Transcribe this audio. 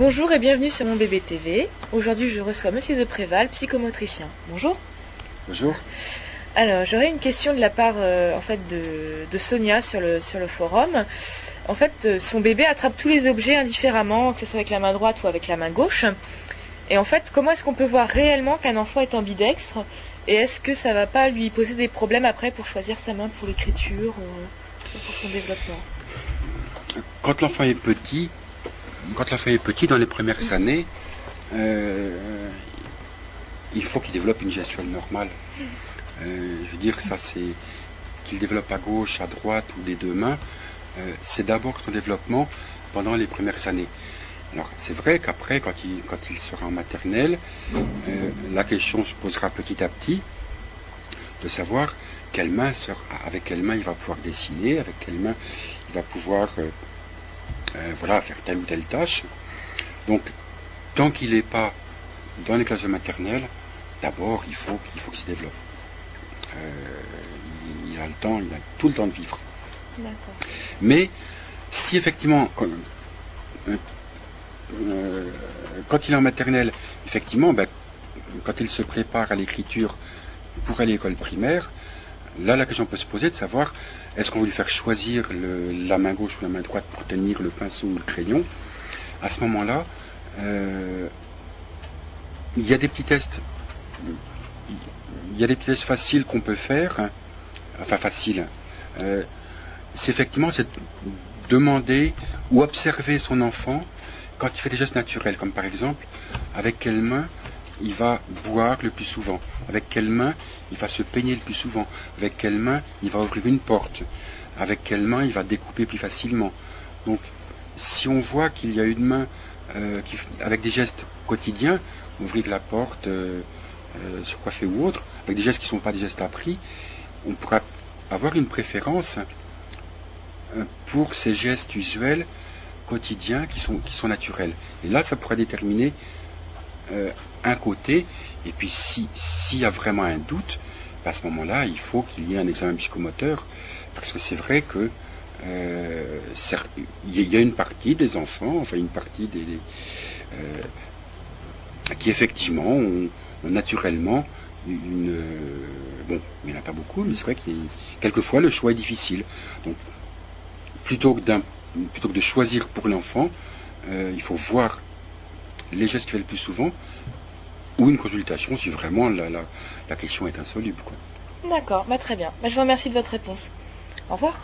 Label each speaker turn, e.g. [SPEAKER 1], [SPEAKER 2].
[SPEAKER 1] Bonjour et bienvenue sur Mon Bébé TV. Aujourd'hui, je reçois Monsieur De Préval, psychomotricien. Bonjour.
[SPEAKER 2] Bonjour.
[SPEAKER 1] Alors, j'aurais une question de la part de Sonia sur le forum. En fait, son bébé attrape tous les objets indifféremment, que ce soit avec la main droite ou avec la main gauche. Et en fait, comment est-ce qu'on peut voir réellement qu'un enfant est ambidextre? Et est-ce que ça va pas lui poser des problèmes après pour choisir sa main pour l'écriture ou pour son développement?
[SPEAKER 2] Quand l'enfant est petit, dans les premières années, il faut qu'il développe une gestuelle normale. Je veux dire, ça c'est qu'il développe à gauche, à droite ou les deux mains. C'est d'abord son développement pendant les premières années. Alors c'est vrai qu'après, quand il sera en maternelle, la question se posera petit à petit de savoir avec quelle main il va pouvoir dessiner, avec quelle main il va pouvoir faire telle ou telle tâche. Donc, tant qu'il n'est pas dans les classes de maternelle, d'abord il faut qu'il se développe. Il a tout le temps de vivre.
[SPEAKER 1] D'accord.
[SPEAKER 2] Mais si effectivement, quand il est en maternelle, effectivement, quand il se prépare à l'écriture pour aller à l'école primaire, là la question peut se poser de savoir est-ce qu'on veut lui faire choisir la main gauche ou la main droite pour tenir le pinceau ou le crayon. À ce moment-là, il y a des petits tests. Il y a des petits tests faciles qu'on peut faire. Enfin faciles. C'est demander ou observer son enfant quand il fait des gestes naturels, comme par exemple avec quelle main il va boire le plus souvent, avec quelle main il va se peigner le plus souvent, avec quelle main il va ouvrir une porte, avec quelle main il va découper plus facilement. Donc si on voit qu'il y a une main avec des gestes quotidiens, ouvrir la porte, se coiffer ou autre, avec des gestes qui ne sont pas des gestes appris, on pourra avoir une préférence pour ces gestes usuels quotidiens qui sont naturels. Et là, ça pourra déterminer un côté, et puis s'il y a vraiment un doute, à ce moment-là, il faut qu'il y ait un examen psychomoteur, parce que c'est vrai que il y a une partie des enfants, enfin une partie qui effectivement ont naturellement bon, il n'y en a pas beaucoup, mais c'est vrai quelquefois le choix est difficile. Donc plutôt que de choisir pour l'enfant, il faut voir les gestuels le plus souvent, ou une consultation si vraiment la question est insoluble, quoi.
[SPEAKER 1] D'accord, très bien. Je vous remercie de votre réponse. Au revoir.